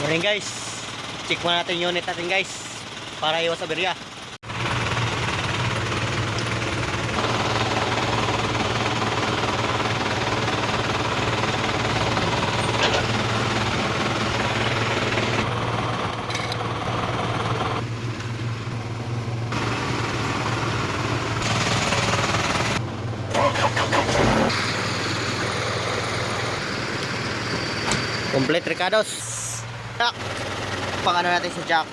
Morning guys, check muna natin yung unit natin guys para iwas aberya. Complete Ricardos. Jack. Pang ano natin sa jack.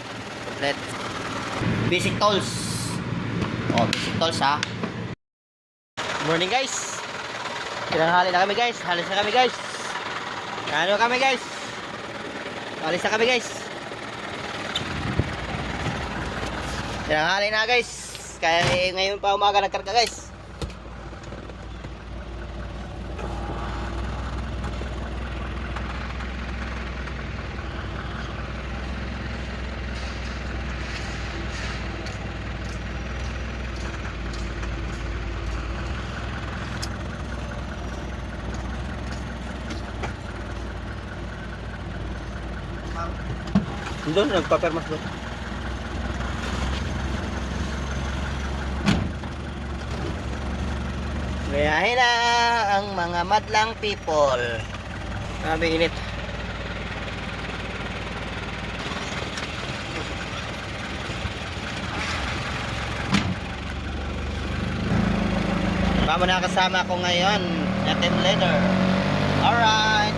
Complete. Basic tools. Oh, basic tools ha. Morning guys. Tinanghali na kami guys. Halis na kami guys. Ano kami guys? Halis na kami guys. Tinanghali na guys. Kaya ngayon pa umaga nagkarga guys. Doon, nagpapermas doon. Gayahin na ang mga madlang people. Grabe init. Tama na kasama ko ngayon na team leader. Alright.